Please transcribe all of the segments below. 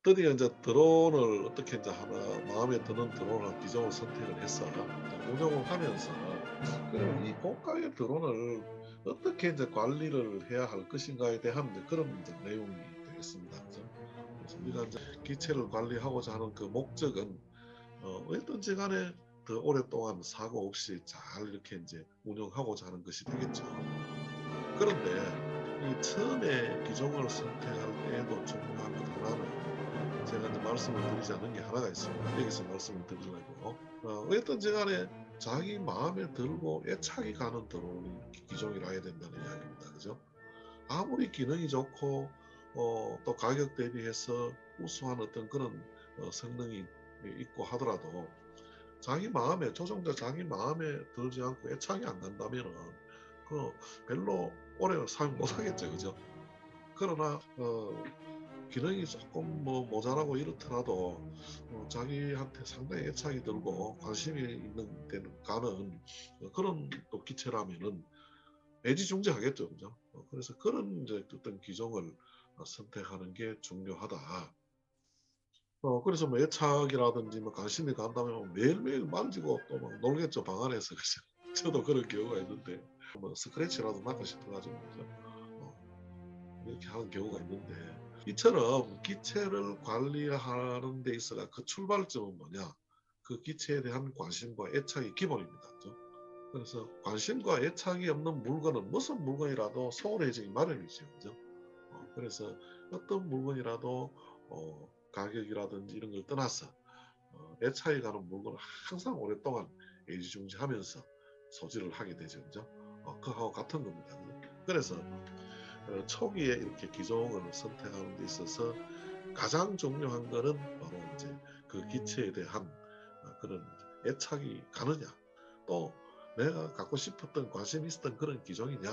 드디어 이제 드론을 어떻게 이제 하나 마음에 드는 드론을 기종을 선택을 해서 운영을 하면서 이 고가의 드론을 어떻게 이제 관리를 해야 할 것인가에 대한 이제 그런 이제 내용이 되겠습니다. 그래서 우리가 이제 기체를 관리하고자 하는 그 목적은 어떤지 간에 더 오랫동안 사고 없이 잘 이렇게 이제 운영하고자 하는 것이 되겠죠. 그런데 이 처음에 기종을 선택할 때에도 중요한 것 하나는 제가 이제 말씀을 드리지 않은 게 하나가 있습니다. 여기서 말씀을 드리려고. 어떤지 간에 자기 마음에 들고 애착이 가는 드론이 기종이라 해야 된다는 이야기입니다. 그죠? 아무리 기능이 좋고 또 가격 대비해서 우수한 어떤 그런 성능이 있고 하더라도 자기 마음에 조종자 자기 마음에 들지 않고 애착이 안 간다면은 그 별로 오래 사용 못 하겠죠. 그죠? 그러나 기능이 조금 뭐 모자라고 이렇더라도 자기한테 상당히 애착이 들고 관심이 있는 데는 가는 그런 또 기체라면은 애지중지하겠죠. 그죠? 그래서 그런 이제 어떤 기종을 선택하는 게 중요하다. 그래서 뭐 애착이라든지 뭐 관심이 간다면 매일매일 만지고 또 막 놀겠죠. 방 안에서. 그죠? 저도 그런 경우가 있는데 뭐 스크래치라도 낳고 싶어가지고 그죠? 이렇게 하는 경우가 있는데 이처럼 기체를 관리하는 데 있어가 그 출발점은 뭐냐? 그 기체에 대한 관심과 애착이 기본입니다. 그죠? 그래서 관심과 애착이 없는 물건은 무슨 물건이라도 소홀해지기 마련이죠. 그죠? 그래서 어떤 물건이라도 가격이라든지 이런 걸 떠나서 애착이 가는 물건을 항상 오랫동안 애지중지하면서 소지를 하게 되죠. 그죠? 그하고 같은 겁니다. 그래서 초기에 이렇게 기종을 선택하는 데 있어서 가장 중요한 것은 바로 이제 그 기체에 대한 그런 애착이 가느냐, 또 내가 갖고 싶었던 관심 있었던 그런 기종이냐,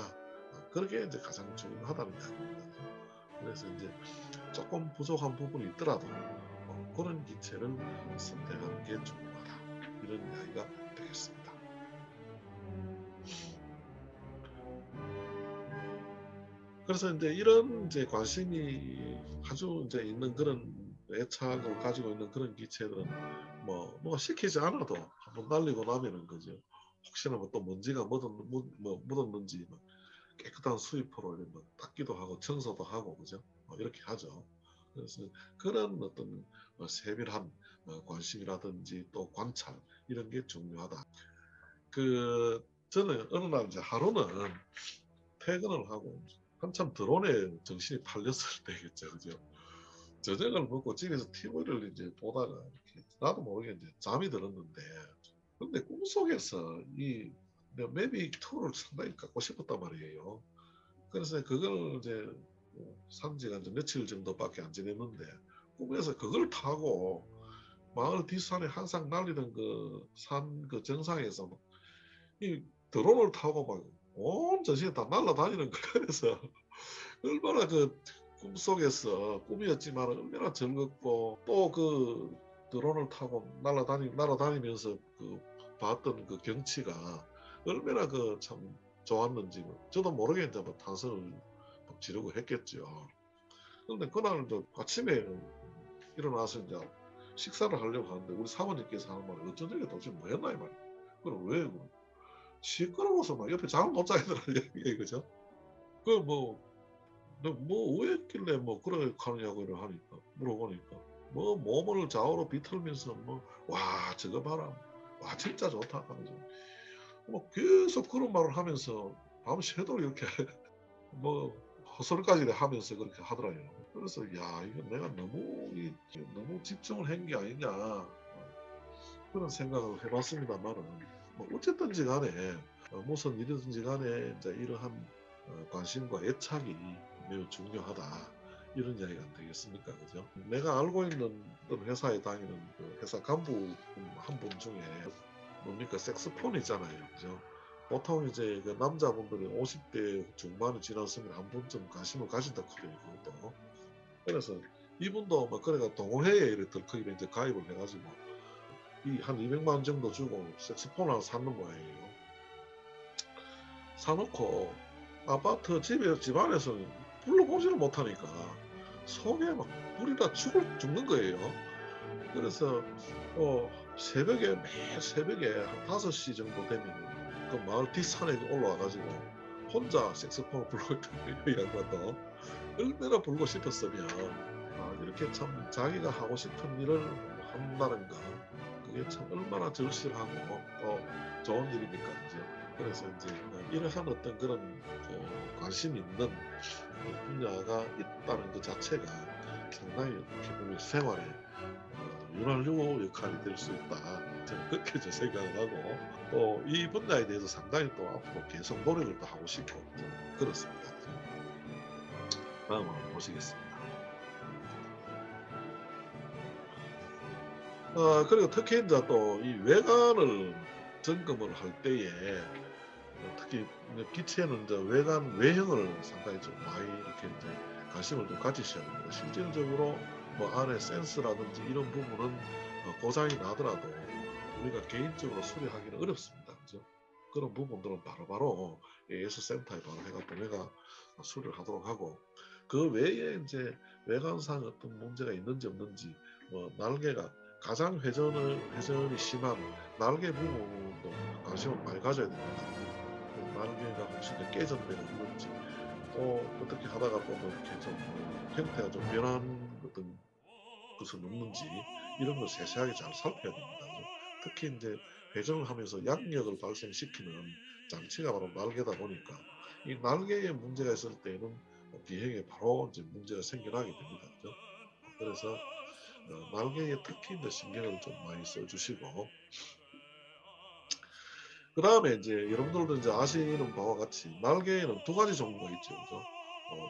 그게 이제 가장 중요하다는 이야기입니다. 그래서 이제 조금 부족한 부분이 있더라도 그런 기체를 선택하는 게 중요하다, 이런 이야기가 되겠습니다. 그래서 이제 이런 이제 관심이 아주 이제 있는 그런 애착을 가지고 있는 그런 기체들은 뭐 시키지 않아도 한번 날리고 나면은 그죠. 혹시나 뭐 또 먼지가 묻었는지 뭐 깨끗한 수입으로 뭐 닦기도 하고 청소도 하고 그죠. 이렇게 하죠. 그래서 그런 어떤 세밀한 관심이라든지 또 관찰 이런 게 중요하다. 저는 어느 날 이제 하루는 퇴근을 하고 한참 드론에 정신이 팔렸을 때겠죠, 그죠? 저녁을 먹고 집에서 TV를 이제 보다가 이렇게 나도 모르게 이제 잠이 들었는데, 근데 꿈속에서 이 매빅 2를 상당히 갖고 싶었단 말이에요. 그래서 그걸 이제 산 지가 이제 며칠 정도밖에 안 지냈는데 꿈에서 그걸 타고 마을 뒷산에 항상 날리던 그 산 그 정상에서 이 드론을 타고 막 온 전시에 다 날아다니는 거예요. 그래서 얼마나 그 꿈속에서 꿈이었지만 얼마나 즐겁고 또 그 드론을 타고 날아다니면서 그 봤던 그 경치가 얼마나 그 참 좋았는지 저도 모르게 이제 뭐 탄성을 지르고 했겠죠. 그런데 그날 저 아침에 일어나서 이제 식사를 하려고 하는데 우리 사모님께서 하는 말이 어쩐 저게 도대체 뭐였나 이 말이야. 그럼 왜 시끄러워서 막 옆에 잠을 못 자겠더라고요. 그죠? 그뭐 뭐 오했길래 뭐 그렇게 하느냐고 하니까 물어보니까 뭐 몸을 좌우로 비틀면서 뭐 와 저거 봐라 와 진짜 좋다 하면서 뭐 계속 그런 말을 하면서 밤새도록 이렇게 뭐 헛소리까지 하면서 그렇게 하더라고요. 그래서 야 이거 내가 너무 집중을 한 게 아니냐 그런 생각을 해봤습니다만은 뭐 어쨌든지 간에 무슨 일이든지 간에 이제 이러한 관심과 애착이 매우 중요하다. 이런 이야기가 되겠습니까? 그죠? 내가 알고 있는 어떤 회사에 다니는 그 회사 간부 한 분 중에 뭡니까? 색스폰 있잖아요. 그죠? 보통 이제 그 남자분들이 50대 중반을 지났으면 한 번쯤 관심을 가진다 그래요. 그것도. 그래서 이분도 뭐 그래가 동호회에 이렇게 덜컥 이제 가입을 해가지고 이 한 200만 원 정도 주고 색스폰 하나 샀는 거예요. 사놓고 아파트 집안에서 불러보지를 못하니까 속에 막 불이 다 죽는 거예요. 그래서 새벽에 매일 새벽에 한 5시 정도 되면 그 마을 뒷산에 올라와 가지고 혼자 색소폰을 불고 있던 거예요. 이 양반도. 얼마나 불고 싶었으면 이렇게 참 자기가 하고 싶은 일을 한다는 거 그게 참 얼마나 절실하고 또 좋은 일입니까, 그죠? 그래서 이제 이러한 어떤 그런 관심 있는 분야가 있다는 것 자체가 상당히 어떻게 보면 생활에 윤활유 역할이 될 수 있다. 저는 그렇게 생각을 하고 또 이 분야에 대해서 상당히 또 앞으로 계속 노력을 또 하고 싶고 그렇습니다. 다음으로 보시겠습니다. 그리고 특히 이제 또 이 외관을 점검을 할 때에 특히 기체는 이제 외관 외형을 상당히 좀 많이 이렇게 이제 관심을 좀 가지셔야 됩니다. 실질적으로 뭐 안에 센스라든지 이런 부분은 고장이 나더라도 우리가 개인적으로 수리하기는 어렵습니다. 그죠? 그런 부분들은 바로바로 AS 센터에 바로 해갖고 내가 수리를 하도록 하고 그 외에 이제 외관상 어떤 문제가 있는지 없는지 뭐 날개가 가장 회전이 심한 날개 부분도 관심을 많이 가져야 됩니다. 날개가 혹시 이제 깨진 데가 있는지 또 어떻게 하다가 또 뭐 이렇게 좀 형태가 좀 변한 어떤 것은 없는지 이런 걸 세세하게 잘 살펴야 됩니다. 특히 이제 회전을 하면서 양력을 발생시키는 장치가 바로 날개다 보니까 이 날개에 문제가 있을 때는 비행에 바로 이제 문제가 생겨나게 됩니다. 그죠? 그래서 날개에 특히 이제 신경을 좀 많이 써주시고 그 다음에 이제 여러분들도 이제 아시는 바와 같이 날개에는 두 가지 종류가 있죠. 그죠?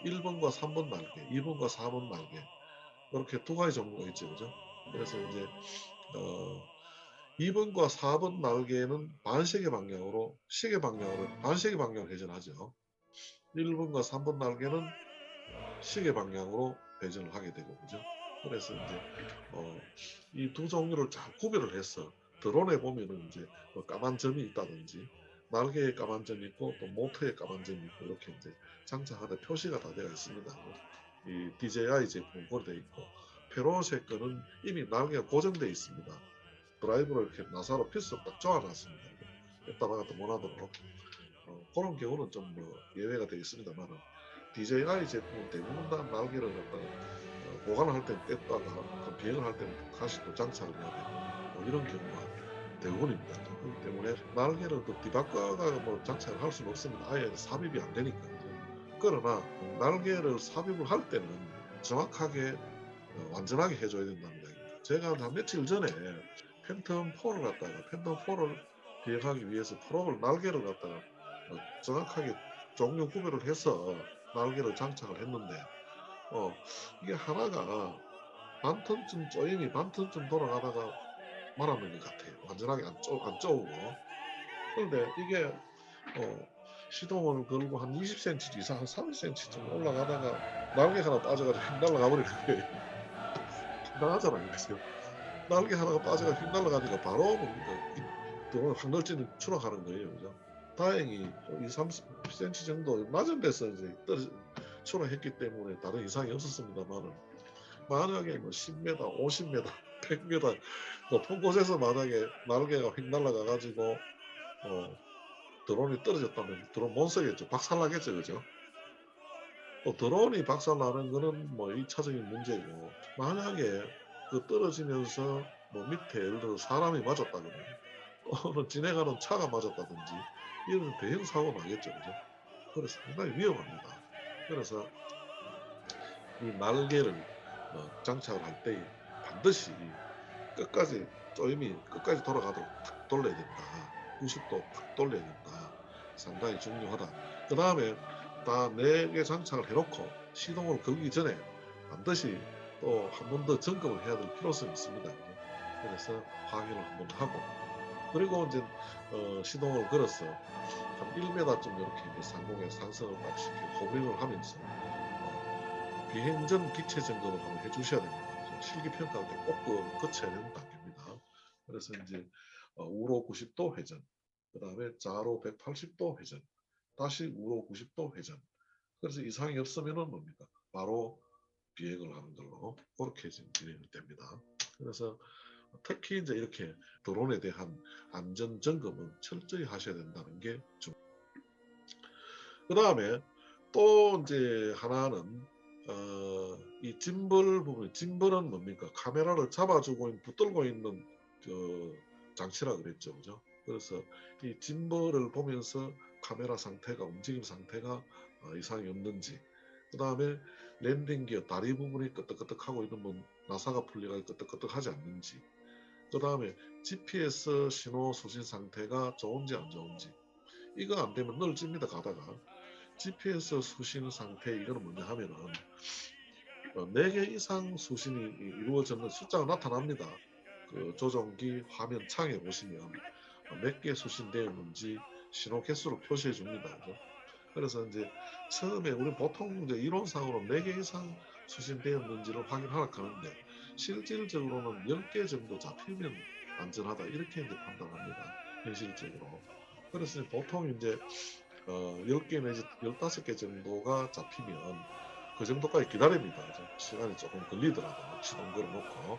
1번과 3번 날개, 2번과 4번 날개 이렇게 두 가지 종류가 있죠. 그죠? 그래서 이제 2번과 4번 날개는 반시계 방향으로 반시계 방향으로 회전하죠. 1번과 3번 날개는 시계 방향으로 회전을 하게 되고 그죠? 그래서 이제 이 두 종류를 잘 구별을 해서 드론에 보면은 이제 뭐 까만 점이 있다든지 날개에 까만 점이 있고 또 모터에 까만 점이 있고 이렇게 이제 장착하되 표시가 다 되어 있습니다. 이 DJI 제품 고려되어 있고 페로세 거는 이미 날개가 고정되어 있습니다. 드라이브를 이렇게 나사로 피스 딱 조아놨습니다. 뺐다 박았다 못하도록 그런 경우는 좀 뭐 예외가 되겠습니다만 DJI 제품은 대부분 다 날개를 갖다가 보관을 할 때는 뗐다가 비행을 할 때는 다시 또 장착을 해야 되고 뭐 이런 경우가 대부분입니다. 그렇기 때문에 날개를 또 뒤바꿔가 뭐 장착을 할 수는 없습니다. 아예 삽입이 안 되니까. 그러나 날개를 삽입을 할 때는 정확하게 완전하게 해줘야 된다는 이야기입니다. 제가 한 며칠 전에 팬텀4를 갖다가 팬텀4를 비행하기 위해서 프로를 날개를 갖다가 정확하게 종류 구별을 해서 날개를 장착을 했는데 이게 하나가 반 턴쯤 조임이 반 턴쯤 돌아가다가 말았는 것 같아요. 완전하게 안 쪼우고. 그런데 이게 시동을 걸고 한 20cm 이상 한 30cm쯤 올라가다가 날개 하나 빠져가지고 휙 날아가 버리는 거예요. 당하잖아요. 그죠? 날개 하나가 빠져가 휙 날아가니까 바로 뭡니까? 드론을 확 널찍이 추락하는 거예요. 그죠? 다행히 2, 30cm 정도 낮은 데서 이제 추락했기 때문에 다른 이상이 없었습니다만은 만약에 뭐 10m, 50m, 100m 높은 곳에서 만약에 날개가 휙 날아가 가지고 드론이 떨어졌다면 드론 못 쓰겠죠. 박살나겠죠. 그죠? 또 드론이 박살나는 거는 뭐 2차적인 문제고 만약에 그 떨어지면서 뭐 밑에 예를 들어 사람이 맞았다거나 또는 지나가는 차가 맞았다든지 이런 대형 사고 나겠죠. 그죠? 그래서 상당히 위험합니다. 그래서 이 날개를 장착을 할 때 반드시 끝까지 조임이 끝까지 돌아가도록 탁 돌려야 된다. 90도 탁 돌려야 된다. 상당히 중요하다. 그 다음에 다 4개 장착을 해놓고 시동을 걸기 전에 반드시 또 한 번 더 점검을 해야 될 필요성이 있습니다. 그래서 확인을 한번 하고 그리고 이제 시동을 걸어서 한 1m쯤 이렇게 상공에 상승을 딱 시키고 호빙을 하면서 비행 전 기체 점검을 한번 해주셔야 됩니다. 실기 평가할 때 꼭 거쳐야 되는 단계입니다. 그래서 이제 우로 90도 회전, 그 다음에 좌로 180도 회전, 다시 우로 90도 회전. 그래서 이상이 없으면은 뭡니까? 바로 비행을 하는 걸로 그렇게 지금 진행이 됩니다. 그래서 특히 이제 이렇게 드론에 대한 안전 점검은 철저히 하셔야 된다는 게 좀. 그 다음에 또 이제 하나는 이 짐벌 부분, 짐벌은 뭡니까? 카메라를 잡아주고 붙들고 있는 그 장치라 그랬죠, 그죠? 그래서 이 짐벌을 보면서 카메라 상태가, 움직임 상태가 이상이 없는지, 그 다음에 랜딩 기어 다리 부분이 끄덕끄덕하고 이러면 나사가 풀려가 끄덕끄덕하지 않는지, 그 다음에 GPS 신호 수신 상태가 좋은지 안 좋은지. 이거 안 되면 널집니다. 가다가 GPS 수신 상태, 이거는 뭐냐 하면은 4개 이상 수신이 이루어졌는 숫자가 나타납니다. 그 조종기 화면 창에 보시면 몇 개 수신되었는지 신호 개수를 표시해 줍니다. 그죠? 그래서 이제 처음에 우리 보통 이제 이론상으로 4개 이상 수신되었는지를 확인하라 하는데, 실질적으로는 10개 정도 잡히면 안전하다, 이렇게 이제 판단합니다. 현실적으로. 그래서 보통 이제 10개 내지 15개 정도가 잡히면 그 정도까지 기다립니다. 시간이 조금 걸리더라도 시동 걸어놓고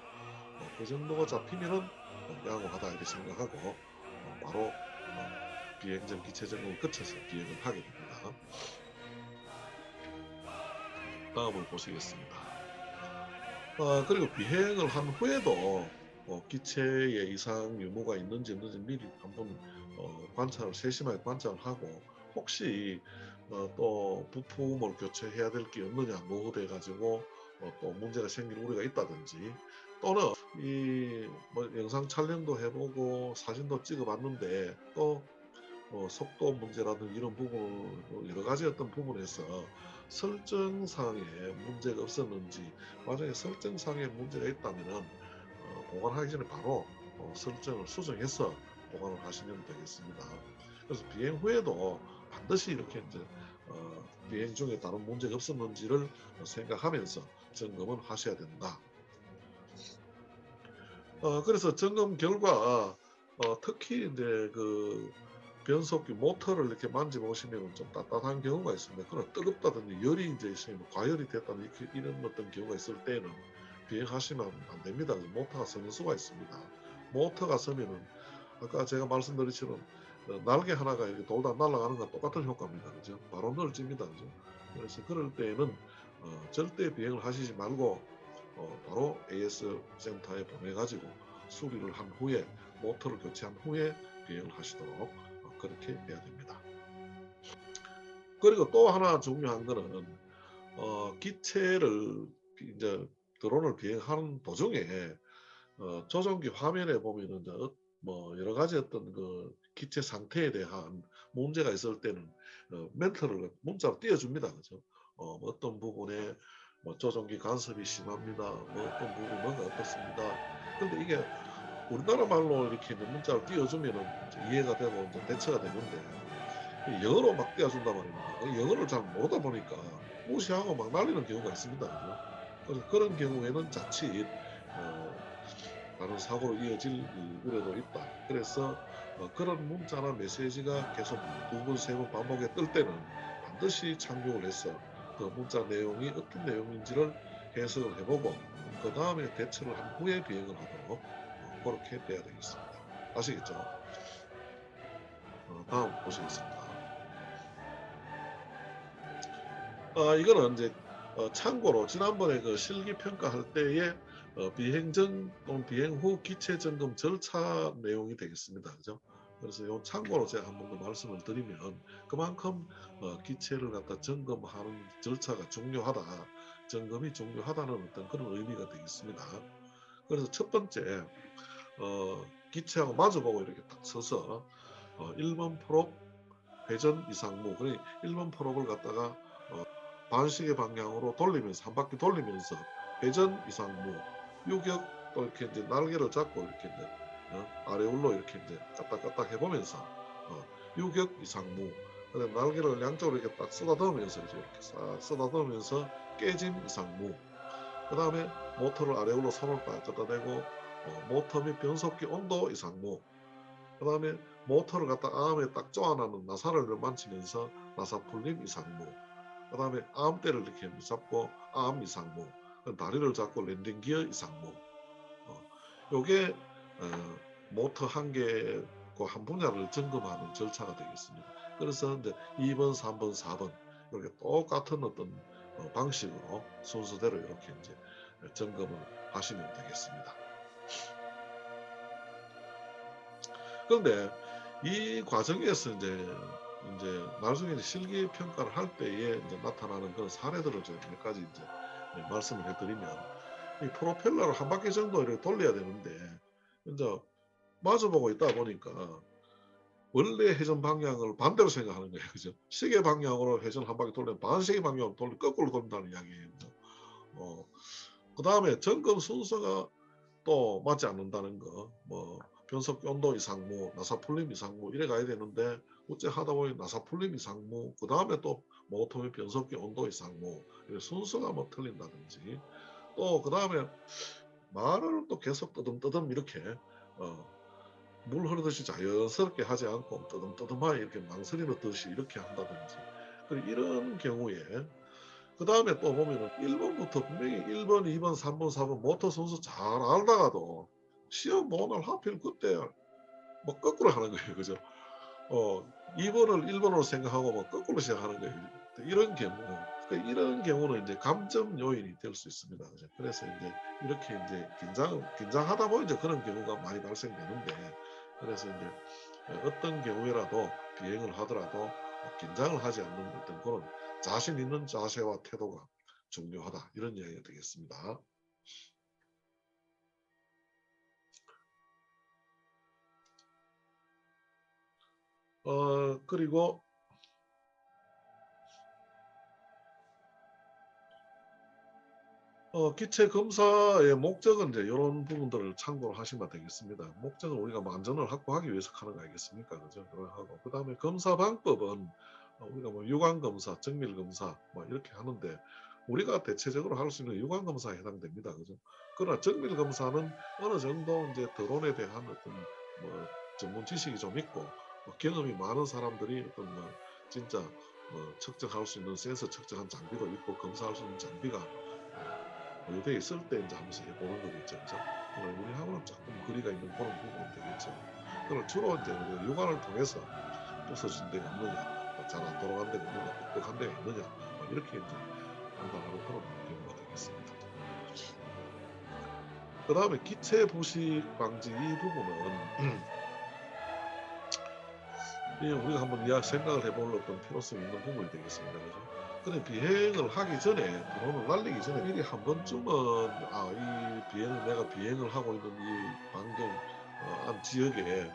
그 정도가 잡히면은 양호하다 이렇게 생각하고 바로 비행점 기체 점검을 거쳐서 비행을 하게 됩니다. 다음을 보시겠습니다. 그리고 비행을 한 후에도 기체에 이상 유무가 있는지 없는지 미리 한번 관찰을 세심하게 관찰을 하고, 혹시 또 부품을 교체해야 될 게 없느냐 노후돼 가지고 또 문제가 생길 우려가 있다든지, 또는 이 뭐 영상 촬영도 해보고 사진도 찍어봤는데 또 속도 문제라든지 이런 부분, 여러 가지 어떤 부분에서 설정상에 문제가 없었는지, 만약에 설정상에 문제가 있다면은 보관하기 전에 바로 설정을 수정해서 보관을 하시면 되겠습니다. 그래서 비행 후에도 반드시 이렇게 이제 비행 중에 다른 문제가 없었는지를 생각하면서 점검을 하셔야 된다. 그래서 점검 결과 특히 이제 그 변속기 모터를 이렇게 만져보시면 좀 따뜻한 경우가 있습니다. 그러나 뜨겁다든지 열이 이제 있으면 과열이 됐다는 이런 어떤 경우가 있을 때는 비행하시면 안 됩니다. 모터가 서는 수가 있습니다. 모터가 서면은 아까 제가 말씀드렸처럼 날개 하나가 이렇게 돌다 날아가는 건 똑같은 효과입니다. 그죠? 바로 널집니다. 그죠? 그래서 그럴 때에는 절대 비행을 하시지 말고 바로 AS 센터에 보내가지고 수리를 한 후에, 모터를 교체한 후에 비행을 하시도록 그렇게 해야 됩니다. 그리고 또 하나 중요한 거는 기체를 이제 드론을 비행하는 도중에 조종기 화면에 보면은 뭐 여러 가지 어떤 그 기체 상태에 대한 문제가 있을 때는 멘트를 문자로 띄워줍니다. 그죠? 뭐 어떤 부분에 뭐 조종기 간섭이 심합니다. 뭐 어떤 부분은 뭔가 어떻습니다. 근데 이게 우리나라 말로 이렇게 문자를 띄워주면은 이해가 되고 이제 대처가 되는데, 영어로 막 띄워준단 말입니다. 영어를 잘 모르다 보니까 무시하고 막 날리는 경우가 있습니다. 그죠? 그래서 그런 경우에는 자칫 다른 사고로 이어질 우려도 있다. 그래서 그런 문자나 메시지가 계속 2번, 3번 반복에 뜰 때는 반드시 착륙을 해서 그 문자 내용이 어떤 내용인지를 해석을 해보고 그 다음에 대처를 한 후에 비행을 하도록 그렇게 돼야 되겠습니다. 아시겠죠? 다음 보시겠습니다. 이거는 이제 참고로 지난번에 그 실기 평가할 때의 비행 전 또는 비행 후 기체 점검 절차 내용이 되겠습니다. 그죠? 그래서 이 참고로 제가 한 번 더 말씀을 드리면, 그만큼 기체를 갖다 점검하는 절차가 중요하다, 점검이 중요하다는 어떤 그런 의미가 되겠습니다. 그래서 첫 번째, 기체하고 마주보고 이렇게 딱 서서 1번 프롭 회전 이상무, 그러니 1번 프롭을 갖다가 반시계 방향으로 돌리면서, 한 바퀴 돌리면서 회전 이상무, 유격 또 이렇게 이제 날개를 잡고 이렇게 이제 아래울로 이렇게 이제 까딱까딱 해보면서 유격 이상무, 그다음 날개를 양쪽으로 이렇게 딱 쏟아넣으면서 이렇게 싹 쏟아넣으면서 깨짐 이상무, 그 다음에 모터를 아래울로 손을 딱 걷어내고 모터 및 변속기 온도 이상무, 그 다음에 모터를 갖다 암에 딱 쪼아나는 나사를 만지면서 나사 풀림 이상무, 그 다음에 암대를 이렇게 잡고 암 이상무, 다리를 잡고 랜딩 기어 이상무. 요게 모터 한 개고 한 분야를 점검하는 절차가 되겠습니다. 그래서 이제 2번, 3번, 4번 이렇게 똑같은 어떤 방식으로 순서대로 이렇게 이제 점검을 하시면 되겠습니다. 그런데 이 과정에서 이제 나중에 실기 평가를 할 때에 이제 나타나는 그런 사례들을 몇 가지 이제 말씀을 해드리면, 이 프로펠러를 한 바퀴 정도 이렇게 돌려야 되는데 이제 마주보고 있다 보니까 원래 회전 방향을 반대로 생각하는 거예요. 그죠? 시계 방향으로 회전 한 바퀴 돌리면 반시계 방향으로 거꾸로 돌린다는 이야기예요. 그 다음에 점검 순서가 또 맞지 않는다는 거, 뭐 변속기 온도 이상무, 나사풀림 이상무 이래 가야 되는데 어째 하다 보니 나사풀림 이상무, 그 다음에 또 모터 및 변속기 온도 이상무, 순서가 뭐 틀린다든지, 또 그 다음에 말을 또 계속 뜨듬뜨듬 이렇게 물 흐르듯이 자연스럽게 하지 않고 뜨듬뜨듬하게 이렇게 망설이듯이 이렇게 한다든지, 이런 경우에 그 다음에 또 보면은 1번부터 분명히 1번, 2번, 3번, 4번 모터 순서 잘 알다가도 시험 보는 하필 그때 뭐 거꾸로 하는 거예요. 그죠? 2번을 1번으로 생각하고 뭐 거꾸로 시작하는 거예요. 이런 경우는 이제 감점 요인이 될 수 있습니다. 그죠? 그래서 이제 이렇게 이제 긴장하다 보면 이제 그런 경우가 많이 발생되는데, 그래서 이제 어떤 경우에라도 비행을 하더라도 긴장을 하지 않는 어떤 그런 자신 있는 자세와 태도가 중요하다, 이런 이야기가 되겠습니다. 그리고 기체 검사의 목적은 이제 이런 부분들을 참고를 하시면 되겠습니다. 목적은 우리가 뭐 안전을 확보하기 위해서 하는 거 아니겠습니까? 그죠? 하고, 그 다음에 검사 방법은 우리가 뭐 유관 검사, 정밀 검사 뭐 이렇게 하는데, 우리가 대체적으로 할 수 있는 유관 검사에 해당됩니다. 그죠? 그러나 정밀 검사는 어느 정도 이제 드론에 대한 어떤 뭐 전문 지식이 좀 있고 경험이 많은 사람들이 어떤 뭐 진짜 측정할 수 있는 센서 측정한 장비도 있고 검사할 수 있는 장비가 보유되어 있을 때 이제 하면서 해보는 거겠죠. 그죠? 우리하고는 조금 거리가 있는 그런 부분은 되겠죠. 그럼 주로 이제 유관을 통해서 부서진 데가 없느냐, 잘 안 돌아간 데가 없느냐, 뻑뻑한 데가 있느냐, 이렇게 이제 판단하는 그런 경우가 되겠습니다. 그 다음에 기체 부식 방지 이 부분은 우리가 한번 생각을 해볼 어떤 필요성이 있는 부분이 되겠습니다. 그죠? 근데 비행을 하기 전에, 드론을 날리기 전에 미리 한 번쯤은 이 비행을 내가 비행을 하고 있는 이 반경 안 지역에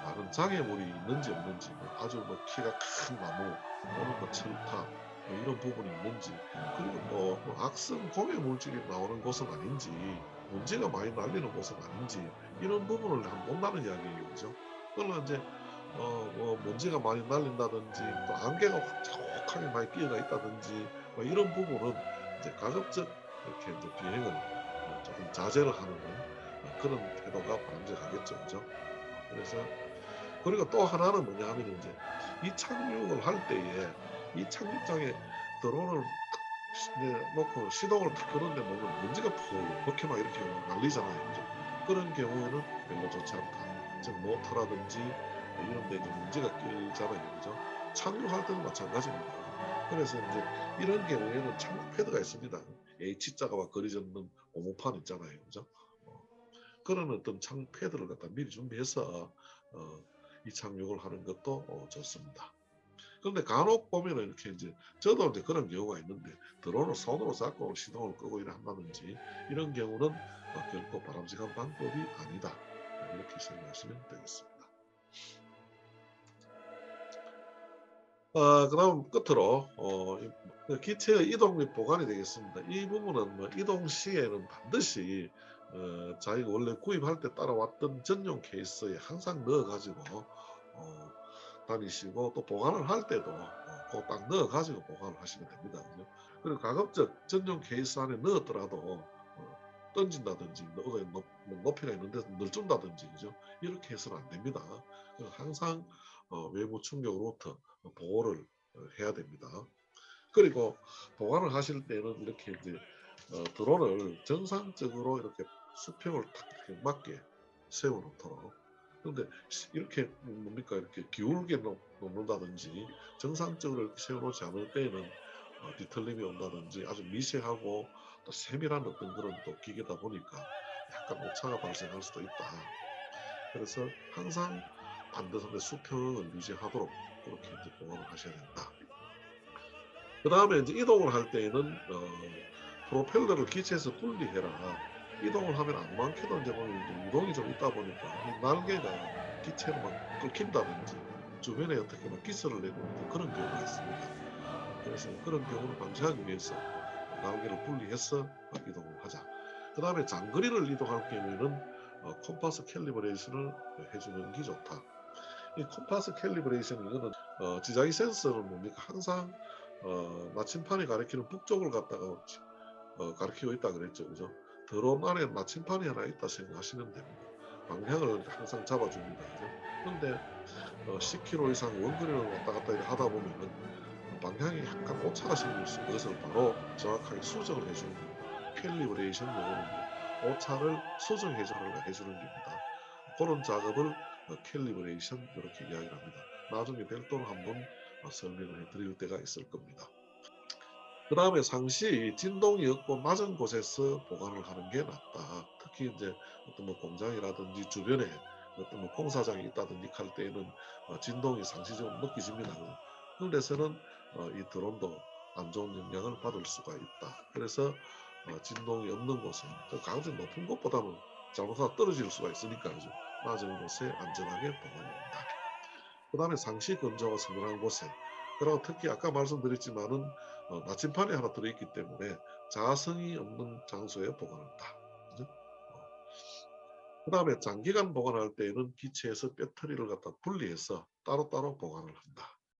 다른 장애물이 있는지 없는지, 아주 키가 큰 나무 또는 철탑 이런 부분이 있는지, 그리고 또 악성 공해 물질이 나오는 곳은 아닌지, 먼지가 많이 날리는 곳은 아닌지, 이런 부분을 한번 본다는 이야기예요. 그죠? 그러나 이제 먼지가 많이 날린다든지, 또 안개가 촉촉하게 많이 끼어가 있다든지, 이런 부분은 이제 가급적 이렇게 이제 비행을 조금 자제를 하는 그런 태도가 바람직하겠죠. 그죠? 그래서, 그리고 또 하나는 뭐냐 하면 이제 이 착륙을 할 때에 이 착륙장에 드론을 놓고 시동을 탁 끄는데 뭔가 먼지가 푹 막 이렇게 날리잖아요. 그죠? 그런 경우에는 별로 좋지 않다. 즉 모터라든지 이런 데 먼지가 끼잖아요. 그죠? 착륙할 때도 마찬가지입니다. 그래서 이제 이런 경우에는 착륙 패드가 있습니다. H자가 그려져 있는 고무판 있잖아요. 그죠? 그런 어떤 착륙 패드를 갖다 미리 준비해서 이 착륙을 하는 것도 좋습니다. 그런데 간혹 보면은 이렇게 이제 저도 이제 그런 경우가 있는데 드론을 손으로 잡고 시동을 끄고 이래 한다든지, 이런 경우는 결코 바람직한 방법이 아니다, 이렇게 생각하시면 되겠습니다. 그다음 끝으로 기체의 이동 및 보관이 되겠습니다. 이 부분은 뭐 이동 시에는 반드시 자기가 원래 구입할 때 따라왔던 전용 케이스에 항상 넣어가지고 다니시고, 또 보관을 할 때도 꼭 딱 넣어가지고 보관을 하시면 됩니다. 그죠? 그리고 가급적 전용 케이스 안에 넣었더라도 던진다든지 높이가 있는 데서 널준다든지, 그죠? 이렇게 해서는 안 됩니다. 항상 외부 충격으로부터 보호를 해야 됩니다. 그리고 보관을 하실 때는 이렇게 이제 드론을 정상적으로 이렇게 수평을 딱 이렇게 맞게 세워놓도록. 그런데 이렇게 뭡니까 이렇게 기울게 놓는다든지 정상적으로 이렇게 세워놓지 않을 때에는 뒤틀림이 온다든지 아주 미세하고 또 세밀한 어떤 그런 또 기계다 보니까 약간 오차가 발생할 수도 있다. 그래서 항상 반드시 수평을 유지하도록 그렇게 이제 보강을 하셔야 된다. 그 다음에 이제 이동을 할 때에는 프로펠러를 기체에서 분리해라. 이동을 하면 아무렇게도 이제 보면 이제 유동이 좀 있다 보니까 이 날개가 기체로 막 긁힌다든지 주변에 어떻게 막 기스를 내고 그런 경우가 있습니다. 그래서 그런 경우를 방지하기 위해서 날개를 분리해서 이동을 하자. 그 다음에 장거리를 이동할 경우에는 콤파스 캘리브레이션을 해주는 게 좋다. 이 콤파스 캘리브레이션 이거는 지자기 센서는 뭡니까 항상 나침판이 가리키는 북쪽을 갖다가 가리키고 있다 그랬죠, 그죠? 드론 안에 나침판이 하나 있다 생각하시면 됩니다. 방향을 항상 잡아줍니다, 그죠? 그런데 10km 이상 원거리를 왔다 갔다 하다 보면은 방향이 약간 오차가 생길 수 있는 것을 바로 정확하게 수정을 해주는 겁니다. 캘리브레이션 용어는 오차를 수정해주는 겁니다. 그런 작업을 캘리브레이션 이렇게 이야기를 합니다. 나중에 별도로 한번 설명을 해드릴 때가 있을 겁니다. 그 다음에 상시 진동이 없고 낮은 곳에서 보관을 하는 게 낫다. 특히 이제 어떤 뭐 공장이라든지 주변에 어떤 뭐 공사장이 있다든지 할 때에는 진동이 상시적으로 느껴집니다. 그런 데서는 이 드론도 안 좋은 영향을 받을 수가 있다. 그래서 진동이 없는 곳에 강도가 높은 곳보다는 잘못하다 떨어질 수가 있으니까 낮은 곳에 안전하게 보관합니다. 그 다음에 상시 건조가 서늘한 곳에 그리고 특히 아까 말씀드렸지만은 나침판이 하나 들어있기 때문에 자성이 없는 장소에 보관한다. 그죠? 그 다음에 장기간 보관할 때에는 기체에서 배터리를 갖다 분리해서 따로따로 보관을 한다.